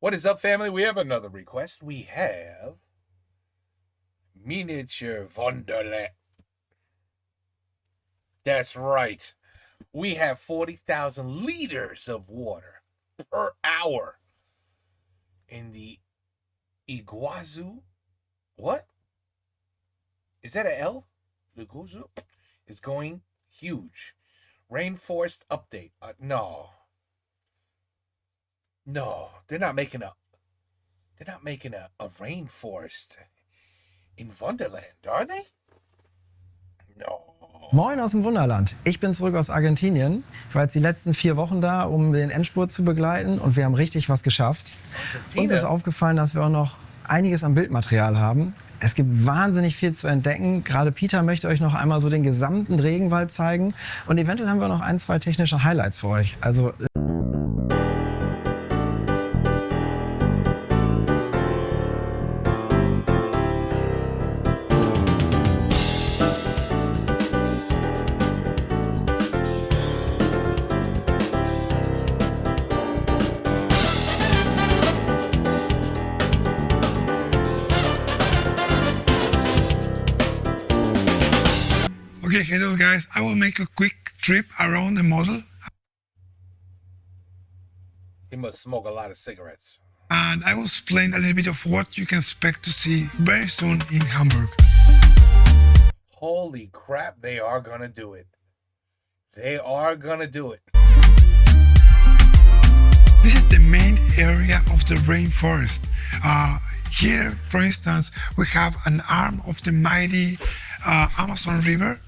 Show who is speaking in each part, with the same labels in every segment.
Speaker 1: What is up, family? We have another request. We have Miniatur Wunderland. That's right. We have 40,000 liters of water per hour in the Iguazu. What? Is that an L? Iguazu is going huge. Rainforest update. No, they're not making a rainforest in Wunderland, are they? No.
Speaker 2: Moin aus dem Wunderland. Ich bin zurück aus Argentinien. Ich war jetzt die letzten 4 Wochen da, um den Endspurt zu begleiten, und wir haben richtig was geschafft. Uns ist aufgefallen, dass wir auch noch einiges an Bildmaterial haben. Es gibt wahnsinnig viel zu entdecken. Gerade Peter möchte euch noch einmal so den gesamten Regenwald zeigen. Und eventuell haben wir noch 1, 2 technische Highlights für euch. Also
Speaker 3: Okay, hello guys, I will make a quick trip around the model.
Speaker 1: He must smoke a lot of cigarettes.
Speaker 3: And I will explain a little bit of what you can expect to see very soon in Hamburg.
Speaker 1: Holy crap, they are gonna do it. They are gonna do it.
Speaker 3: This is the main area of the rainforest. Here, for instance, we have an arm of the mighty Amazon River,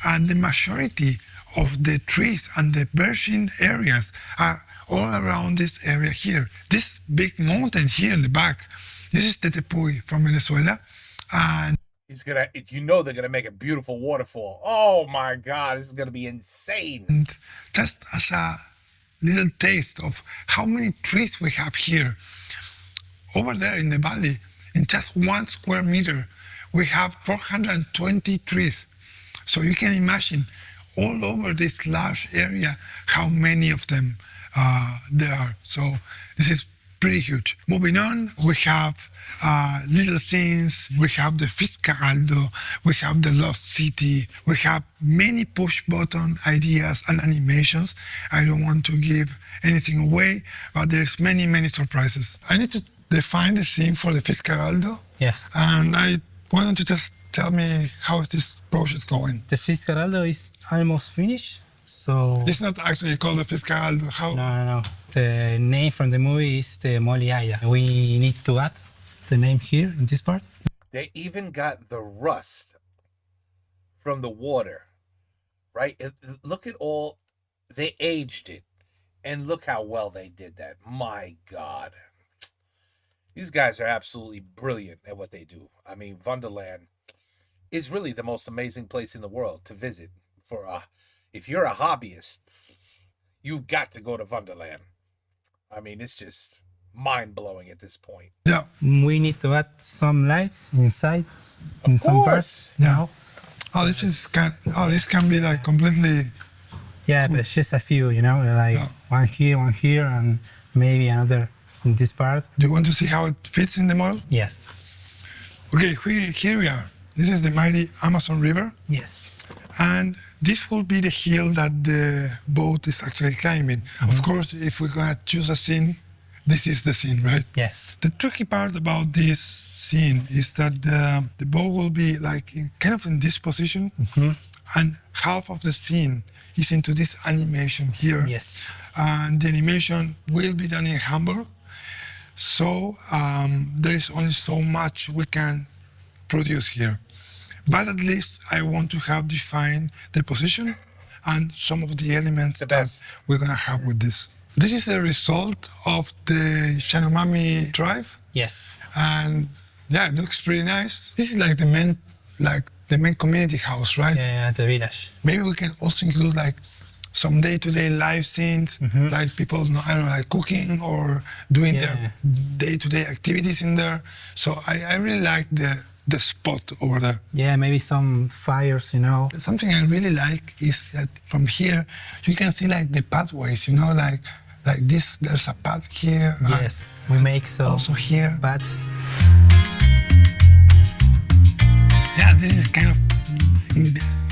Speaker 3: and the majority of the trees and the virgin areas are all around this area here. This big mountain here in the back, this is the Tepuy from Venezuela, and
Speaker 1: they're gonna make a beautiful waterfall. Oh my God, this is gonna be insane.
Speaker 3: And just as a little taste of how many trees we have here, over there in the valley, in just 1 square meter, we have 420 trees. So you can imagine all over this large area how many of them there are. So this is pretty huge. Moving on, we have little things. We have the Fiscaraldo, we have the Lost City, we have many push button ideas and animations. I don't want to give anything away, but there's many surprises. I need to define the scene for the Fiscaraldo.
Speaker 4: Yeah.
Speaker 3: And why don't you just tell me how is this project going?
Speaker 4: The Fiscaraldo is almost finished, so...
Speaker 3: It's not actually called the Fiscaraldo. How?
Speaker 4: No. The name from the movie is the Moliaya. We need to add the name here in this part.
Speaker 1: They even got the rust from the water, right? Look at all, they aged it, and look how well they did that. My God. These guys are absolutely brilliant at what they do. I mean, Wunderland is really the most amazing place in the world to visit. If you're a hobbyist, you've got to go to Wunderland. I mean, it's just mind-blowing at this point.
Speaker 3: Yeah.
Speaker 4: We need to add some lights inside, in some parts.
Speaker 3: Yeah. This can be like completely...
Speaker 4: Yeah, but just a few, like one here, and maybe another in this part.
Speaker 3: Do you want to see how it fits in the model?
Speaker 4: Yes.
Speaker 3: Okay, here we are. This is the mighty Amazon River.
Speaker 4: Yes.
Speaker 3: And this will be the hill that the boat is actually climbing. Mm-hmm. Of course, if we're gonna choose a scene, this is the scene, right?
Speaker 4: Yes.
Speaker 3: The tricky part about this scene is that the boat will be like kind of in this position,
Speaker 4: mm-hmm.
Speaker 3: and half of the scene is into this animation here.
Speaker 4: Yes.
Speaker 3: And the animation will be done in Hamburg. So there is only so much we can produce here. But at least I want to have defined the position and some of the elements that we're gonna have with this. This is the result of the Shanomami drive.
Speaker 4: Yes.
Speaker 3: And yeah, it looks pretty nice. This is like the main community house, right?
Speaker 4: Yeah, the village.
Speaker 3: Maybe we can also include like some day-to-day live scenes,
Speaker 4: mm-hmm.
Speaker 3: like people, I don't know, like cooking or doing their day-to-day activities in there. So I really like the spot over there.
Speaker 4: Yeah, maybe some fires,
Speaker 3: Something I really like is that from here, you can see like the pathways, like this, there's a path here.
Speaker 4: Yes. We make some
Speaker 3: Also here.
Speaker 4: bats.
Speaker 3: Yeah, this is kind of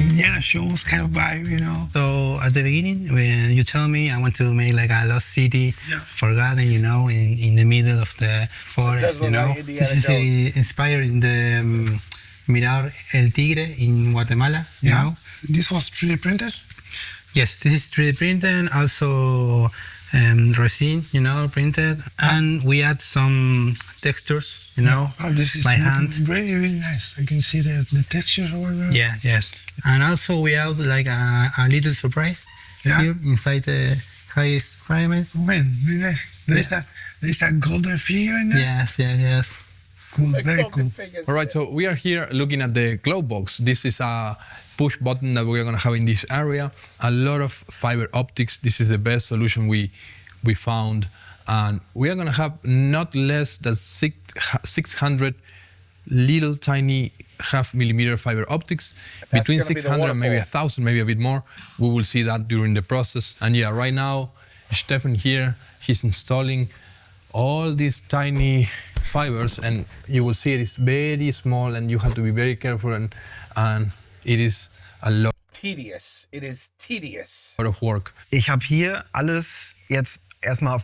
Speaker 3: Indiana Jones kind of vibe, you know.
Speaker 4: So at the beginning, when you tell me I want to make like a lost city,
Speaker 3: Yeah.
Speaker 4: forgotten, in the middle of the forest,
Speaker 1: look like Indiana
Speaker 4: This is
Speaker 1: Jones.
Speaker 4: inspired in the Mirar El Tigre in Guatemala, you
Speaker 3: Yeah.
Speaker 4: know?
Speaker 3: This was 3D printed.
Speaker 4: Yes, this is 3D printed, also resin, printed, and we add some textures,
Speaker 3: Oh, this is
Speaker 4: by
Speaker 3: looking
Speaker 4: hand.
Speaker 3: very, really nice. I can see the textures over there.
Speaker 4: Yeah, yes. And also we have like a little surprise
Speaker 3: Yeah.
Speaker 4: here inside the highest fragment.
Speaker 3: Oh man, really nice. There's a golden figure in there.
Speaker 4: Yes.
Speaker 3: Cool, very
Speaker 1: Golden
Speaker 3: cool.
Speaker 1: figures.
Speaker 5: All right, so we are here looking at the glow box. This is a push button that we're going to have in this area. A lot of fiber optics. This is the best solution we found. And we are going to have not less than 600 little tiny half-millimeter fiber optics.
Speaker 1: That's
Speaker 5: Between
Speaker 1: gonna be the
Speaker 5: 600 and maybe
Speaker 1: waterfall.
Speaker 5: 1,000, maybe a bit more. We will see that during the process. And yeah, right now, Stefan here, he's installing all these tiny fibers, and you will see it is very small, and you have to be very careful, and it is a lot
Speaker 1: Tedious. It is tedious.
Speaker 5: of work.
Speaker 2: Ich habe hier alles jetzt erstmal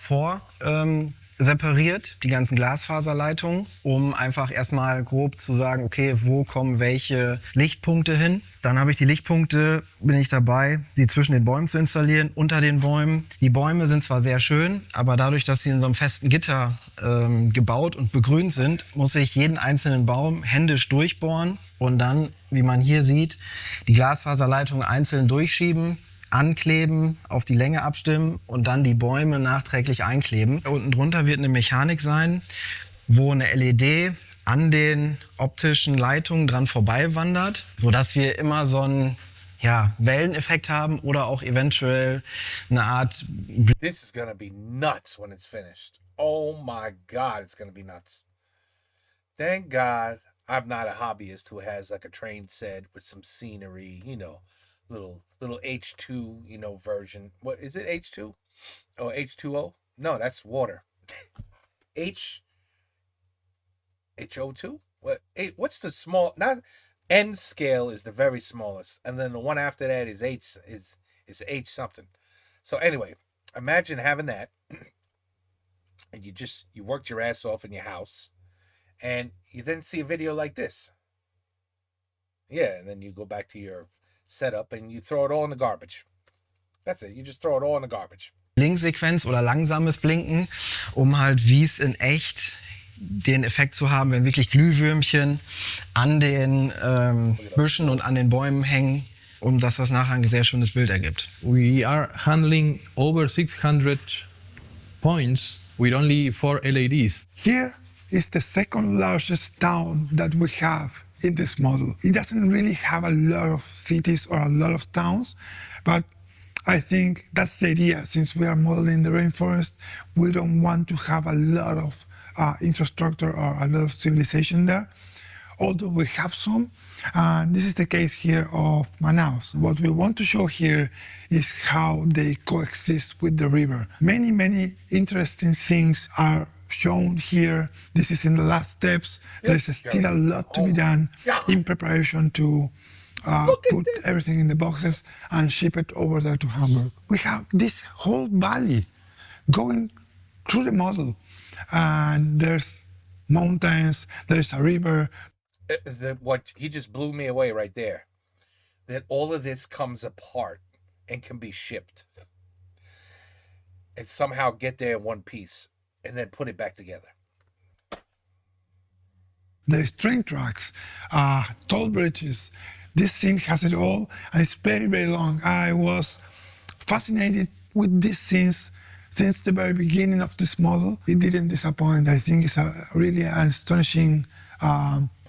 Speaker 2: separiert, die ganzen Glasfaserleitungen, um einfach erstmal grob zu sagen, okay, wo kommen welche Lichtpunkte hin. Dann habe ich die Lichtpunkte, bin ich dabei, sie zwischen den Bäumen zu installieren, unter den Bäumen. Die Bäume sind zwar sehr schön, aber dadurch, dass sie in so einem festen Gitter gebaut und begrünt sind, muss ich jeden einzelnen Baum händisch durchbohren und dann, wie man hier sieht, die Glasfaserleitungen einzeln durchschieben, ankleben, auf die Länge abstimmen und dann die Bäume nachträglich einkleben. Unten drunter wird eine Mechanik sein, wo eine LED an den optischen Leitungen dran vorbei wandert, sodass wir immer so einen Welleneffekt haben oder auch eventuell eine Art...
Speaker 1: This is gonna be nuts when it's finished. Oh my God, it's gonna be nuts. Thank God I'm not a hobbyist who has like a train set with some scenery, little H2, version. What is it? H2? Oh, H2O? No, that's water. HO2? What's the small? Not N scale is the very smallest, and then the one after that is H H something. So anyway, imagine having that, and you worked your ass off in your house, and you then see a video like this. Yeah, and then you go back to your setup and you throw it all in the garbage. That's it. You just throw it all in the garbage.
Speaker 2: Blinksequenz oder langsames Blinken, um halt wie es in echt den Effekt zu haben, wenn wirklich Glühwürmchen an den Büschen und an den Bäumen hängen, dass das nachher ein sehr schönes Bild ergibt.
Speaker 5: We are handling over 600 points with only 4 LEDs.
Speaker 3: Here is the second largest town that we have in this model. It doesn't really have a lot of cities or a lot of towns, but I think that's the idea. Since we are modeling the rainforest, we don't want to have a lot of infrastructure or a lot of civilization there, although we have some. And this is the case here of Manaus. What we want to show here is how they coexist with the river. Many, many interesting things are shown here. This is in the last steps. There's still a lot to be done in preparation to put everything in the boxes and ship it over there to Hamburg. We have this whole valley going through the model, and there's mountains, there's a river.
Speaker 1: What he just blew me away right there. That all of this comes apart and can be shipped, and somehow get there in one piece, and then put it back together.
Speaker 3: There's train tracks, toll bridges. This thing has it all, and it's very, very long. I was fascinated with these scenes since the very beginning of this model. It didn't disappoint. I think it's really an astonishing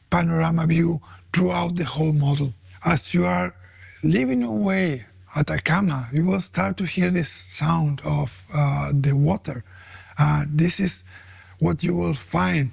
Speaker 3: panorama view throughout the whole model. As you are living away at Atacama, you will start to hear this sound of the water. This is what you will find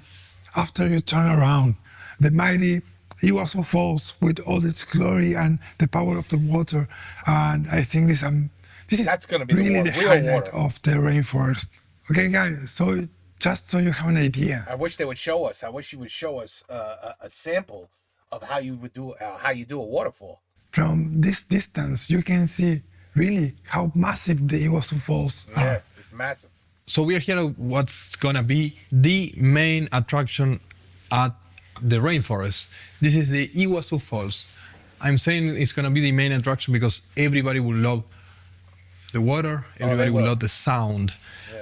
Speaker 3: after you turn around. The mighty Iguazu Falls with all its glory and the power of the water. And I think this is
Speaker 1: That's gonna be
Speaker 3: really
Speaker 1: the
Speaker 3: the
Speaker 1: real
Speaker 3: highlight
Speaker 1: water.
Speaker 3: of the rainforest. Okay, guys, so just so you have an idea.
Speaker 1: I wish they would show us. I wish you would show us a sample of how you would do how you do a waterfall.
Speaker 3: From this distance, you can see really how massive the Iguazu Falls are.
Speaker 1: Yeah, it's massive.
Speaker 5: So we're here at what's gonna be the main attraction at the rainforest. This is the Iguazu Falls. I'm saying it's gonna be the main attraction because everybody will love the water, everybody will love the sound,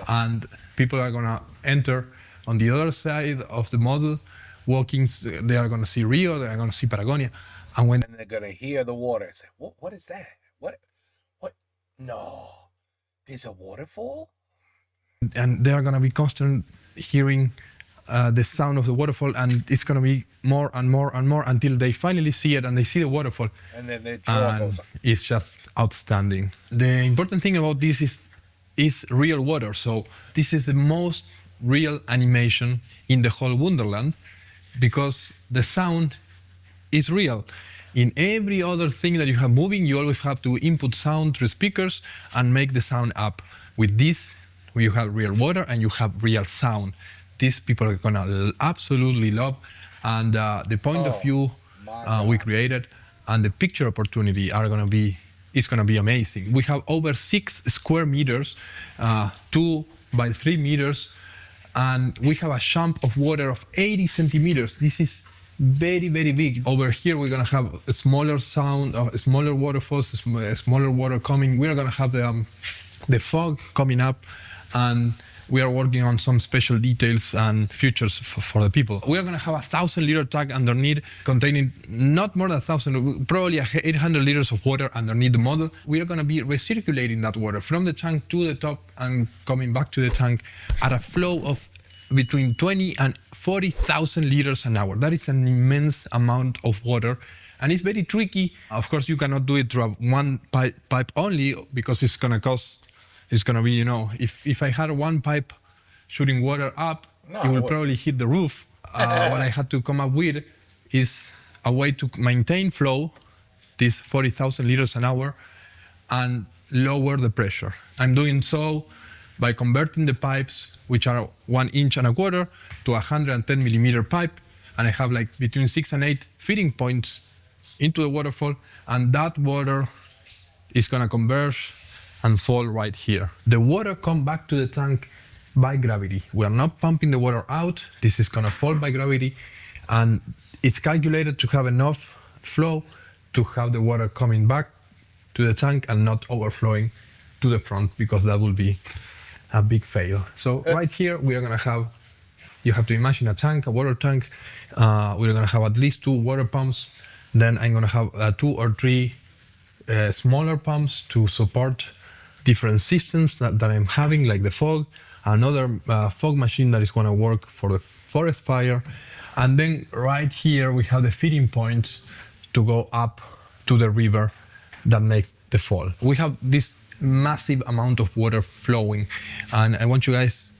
Speaker 5: and people are gonna enter on the other side of the model, walking. They are gonna see Rio, they are gonna see Patagonia, and
Speaker 1: they're gonna hear the water and say, "What is that? What? No, there's a waterfall."
Speaker 5: And they are gonna be constant hearing the sound of the waterfall, and it's gonna be more and more and more until they finally see it and they see the waterfall.
Speaker 1: And then the jaw goes up.
Speaker 5: It's just outstanding. The important thing about this is real water. So this is the most real animation in the whole Wonderland because the sound is real. In every other thing that you have moving, you always have to input sound through speakers and make the sound up. With this, you have real water and you have real sound. These people are gonna absolutely love, and the point of view we created and the picture opportunity is gonna be amazing. We have over 6 square meters, 2 by 3 meters, and we have a jump of water of 80 centimeters. This is very, very big. Over here, we're gonna have a smaller sound, smaller waterfalls, smaller water coming. We're gonna have the fog coming up, and we are working on some special details and features for the people. We are going to have a 1,000-liter tank underneath, containing not more than 1,000, probably 800 liters of water underneath the model. We are going to be recirculating that water from the tank to the top and coming back to the tank at a flow of between 20 and 40,000 liters an hour. That is an immense amount of water. And it's very tricky. Of course, you cannot do it through one pipe only because it's going to cost. It's going to be, if I had one pipe shooting water up, it will probably hit the roof. What I had to come up with is a way to maintain flow, this 40,000 liters an hour, and lower the pressure. I'm doing so by converting the pipes, which are 1 inch and a quarter, to 110 millimeter pipe. And I have like between 6 and 8 feeding points into the waterfall. And that water is going to converge and fall right here. The water comes back to the tank by gravity. We are not pumping the water out. This is gonna fall by gravity, and it's calculated to have enough flow to have the water coming back to the tank and not overflowing to the front, because that will be a big fail. So right here, we are gonna have, you have to imagine a tank, a water tank. We're gonna have at least 2 water pumps. Then I'm gonna have 2 or 3 smaller pumps to support different systems that I'm having, like the fog, another fog machine that is going to work for the forest fire. And then right here, we have the feeding points to go up to the river that makes the fall. We have this massive amount of water flowing. And I want you guys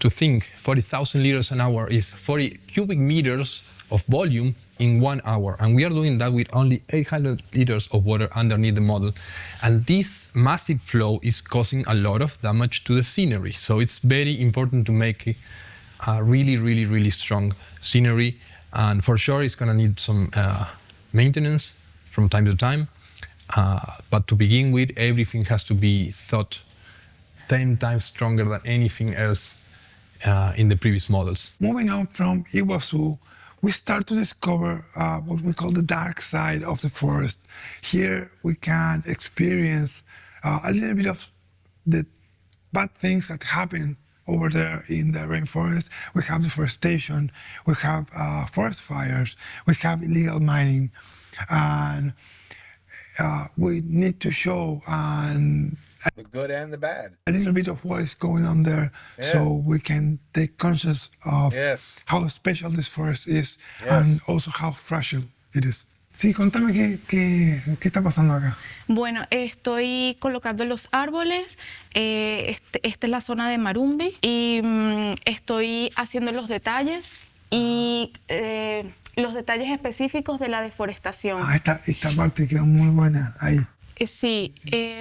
Speaker 5: to think 40,000 liters an hour is 40 cubic meters of volume in 1 hour. And we are doing that with only 800 liters of water underneath the model. And this massive flow is causing a lot of damage to the scenery. So it's very important to make a really, really, really strong scenery. And for sure, it's gonna need some maintenance from time to time. But to begin with, everything has to be thought 10 times stronger than anything else in the previous models.
Speaker 3: Moving on from Iguazu, we start to discover what we call the dark side of the forest. Here we can experience a little bit of the bad things that happen over there in the rainforest. We have deforestation, we have forest fires, we have illegal mining, and we need to show
Speaker 1: the good and the bad.
Speaker 3: A little bit of what is going on there, so we can take conscious of how special this forest is and also how fragile it is. Sí, contame qué está pasando acá.
Speaker 6: Bueno, estoy colocando los árboles. Esta es la zona de Marumbi y estoy haciendo los detalles y los detalles específicos de la deforestación.
Speaker 3: Esta parte quedó muy buena ahí.
Speaker 6: Sí,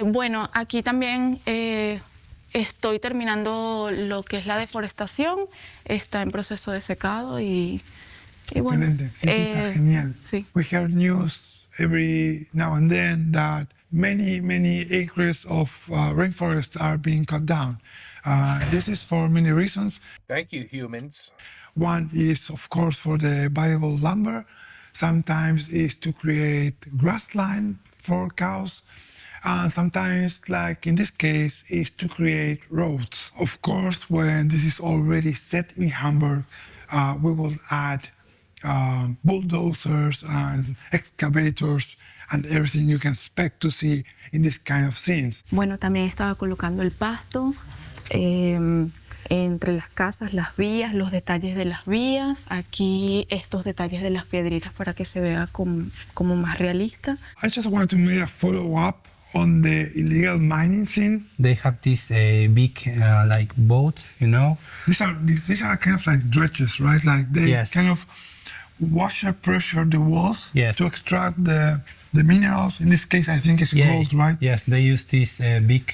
Speaker 6: bueno, aquí también estoy terminando lo que es la deforestación, está en proceso de secado y bueno.
Speaker 3: Excelente, sí, está genial.
Speaker 6: Sí.
Speaker 3: We hear news every now and then that many acres of rainforest are being cut down. This is for many reasons.
Speaker 1: Thank you, humans.
Speaker 3: One is, of course, for the viable lumber. Sometimes is to create grassland for cows. Sometimes, like in this case, is to create roads. Of course, when this is already set in Hamburg, we will add bulldozers and excavators and everything you can expect to see in this kind of scenes.
Speaker 6: Bueno, también estaba colocando el pasto entre las casas, las vías, los detalles de las vías. Aquí estos detalles de las piedritas para que se vea como más realista.
Speaker 3: I just want to make a follow-up on the illegal mining scene.
Speaker 4: They have this big like boats, you know.
Speaker 3: These are kind of like dredges, right? Like they
Speaker 4: Yes.
Speaker 3: kind of washer pressure the walls
Speaker 4: Yes.
Speaker 3: to extract the minerals. In this case, I think it's gold, right?
Speaker 4: Yes, they use these big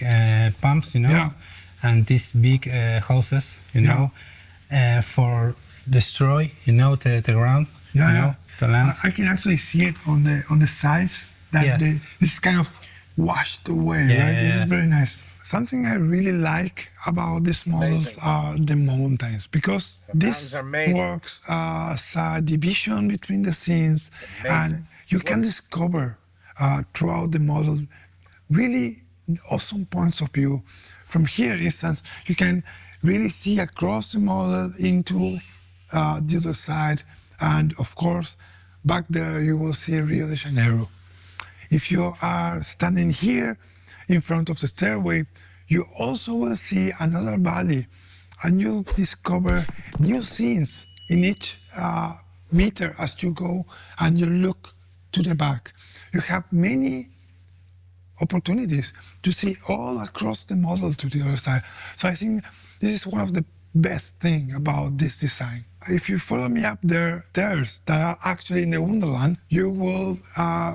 Speaker 4: pumps, you know,
Speaker 3: Yeah.
Speaker 4: and these big hoses, you know, for destroy, you know, the ground,
Speaker 3: Yeah,
Speaker 4: you
Speaker 3: yeah.
Speaker 4: know, the land.
Speaker 3: I can actually see it on the sides that
Speaker 4: Yes.
Speaker 3: this is kind of washed away,
Speaker 4: Yeah,
Speaker 3: right?
Speaker 4: yeah,
Speaker 3: This is
Speaker 4: yeah.
Speaker 3: very nice. Something I really like about these models
Speaker 1: Amazing.
Speaker 3: are the mountains, because
Speaker 1: The mountains
Speaker 3: this
Speaker 1: are amazing.
Speaker 3: works as a division between the scenes,
Speaker 1: Amazing.
Speaker 3: and you can discover throughout the model really awesome points of view. From here, instance, you can really see across the model into the other side, and of course, back there you will see Rio de Janeiro. If you are standing here in front of the stairway, you also will see another valley, and you'll discover new scenes in each meter as you go and you look to the back. You have many opportunities to see all across the model to the other side. So I think this is one of the best things about this design. If you follow me up the stairs that are actually in the Wonderland, you will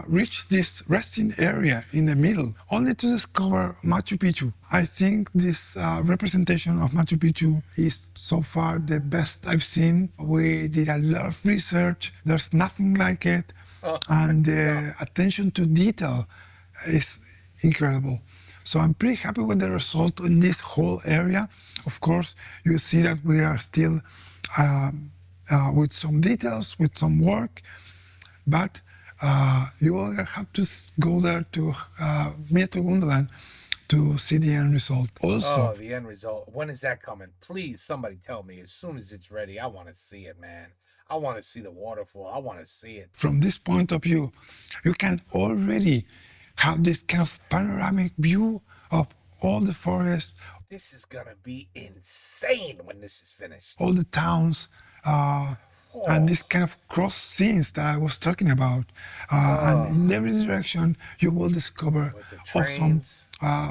Speaker 3: reach this resting area in the middle, only to discover Machu Picchu. I think this representation of Machu Picchu is so far the best I've seen. We did a lot of research. There's nothing like it. And the attention to detail is incredible. So I'm pretty happy with the result in this whole area. Of course, you see that we are still with some details, with some work, but you will have to go there to Miniatur Wunderland to see the end result. Also,
Speaker 1: Oh, the end result. When is that coming? Please, somebody tell me. As soon as it's ready, I want to see it, man. I want to see the waterfall. I want to see it.
Speaker 3: from this point of view, you can already have this kind of panoramic view of all the forest,
Speaker 1: This is going to be insane when this is finished.
Speaker 3: all the towns, and this kind of cross scenes that I was talking about. And in every direction, you will discover
Speaker 1: With the
Speaker 3: awesome
Speaker 1: trains.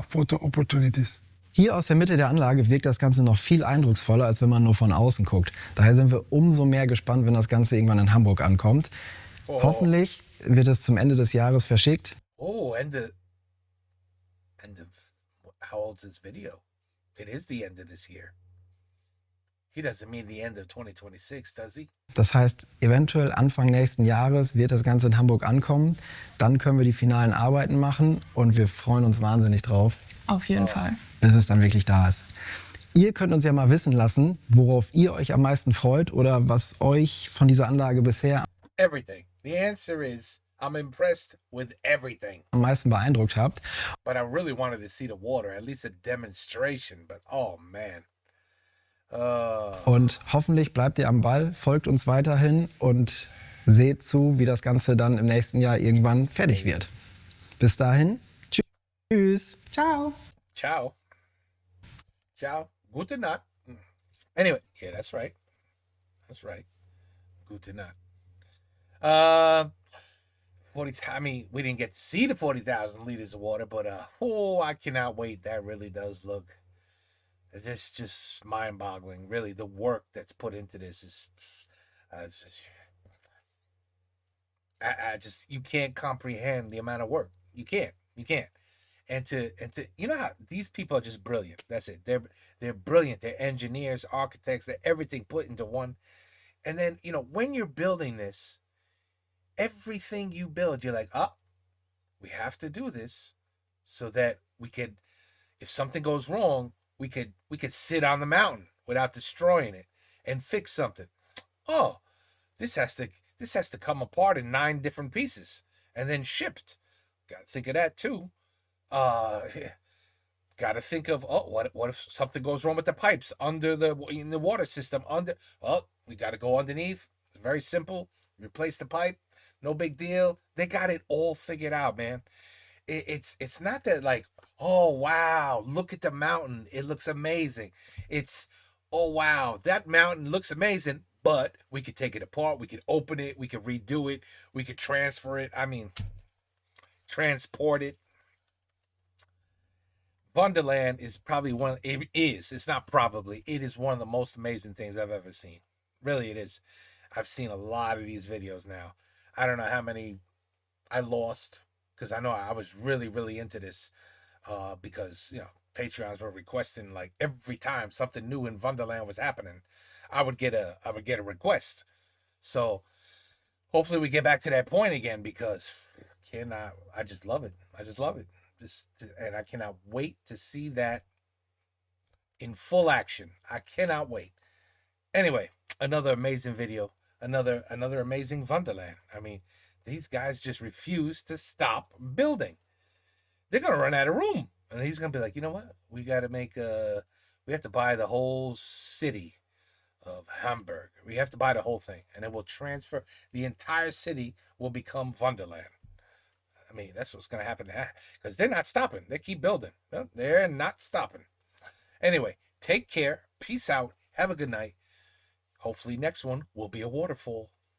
Speaker 3: photo opportunities.
Speaker 2: Hier aus der Mitte der Anlage wirkt das Ganze noch viel eindrucksvoller, als wenn man nur von außen guckt. Daher sind wir umso mehr gespannt, wenn das Ganze irgendwann in Hamburg ankommt. Hoffentlich wird es zum Ende des Jahres verschickt.
Speaker 1: Oh, end of how old's this video? It is the end of this year. He doesn't mean the end of 2026, does he?
Speaker 2: Das heißt, eventuell Anfang nächsten Jahres wird das Ganze in Hamburg ankommen. Dann können wir die finalen Arbeiten machen und wir freuen uns wahnsinnig drauf,
Speaker 6: Auf jeden Fall.
Speaker 2: bis es dann wirklich da ist. Ihr könnt uns ja mal wissen lassen, worauf ihr euch am meisten freut oder was euch von dieser Anlage bisher
Speaker 1: Everything. The answer is I'm impressed with everything.
Speaker 2: am meisten beeindruckt habt.
Speaker 1: But I really wanted to see the water, at least a demonstration. But oh man.
Speaker 2: Und hoffentlich bleibt ihr am Ball, folgt uns weiterhin und seht zu, wie das Ganze dann im nächsten Jahr irgendwann fertig wird. Bis dahin, tschüss.
Speaker 6: Ciao.
Speaker 1: Ciao. Ciao. Gute Nacht. Anyway, yeah, that's right. That's right. Gute Nacht. 40. I mean, we didn't get to see the 40,000 liters of water, but oh, I cannot wait. That really does look. It's just mind-boggling. Really, the work that's put into this is. I just you can't comprehend the amount of work. You can't. and to you know how these people are just brilliant. That's it. They're brilliant. They're engineers, architects, they're everything put into one. And then, when you're building this, everything you build, you're like, we have to do this so that we could, if something goes wrong, we could sit on the mountain without destroying it and fix something. Oh, this has to come apart in 9 different pieces and then shipped. Got to think of that too. Got to think of, what if something goes wrong with the pipes in the water system? We got to go underneath. It's very simple. Replace the pipe. No big deal. They got it all figured out, man. It's not that like, oh wow, look at the mountain. It looks amazing. It's, oh wow, that mountain looks amazing, but we could take it apart. We could open it. We could redo it. We could transfer it. I mean, transport it. Wonderland is probably it's not probably, it is one of the most amazing things I've ever seen. Really, it is. I've seen a lot of these videos now. I don't know how many I lost because I know I was really, really into this because, Patreons were requesting like every time something new in Wonderland was happening, I would get a request. So hopefully we get back to that point again because I just love it. I just love it. And I cannot wait to see that in full action. I cannot wait. Anyway, another amazing video, another amazing Wonderland. I mean, these guys just refuse to stop building. They're gonna run out of room, and he's gonna be like, you know what? We got to we have to buy the whole city of Hamburg. We have to buy the whole thing, and then we'll transfer the entire city. Will become Wonderland. I mean, that's what's going to happen because they're not stopping. They keep building. Well, they're not stopping. Anyway, take care. Peace out. Have a good night. Hopefully next one will be a waterfall.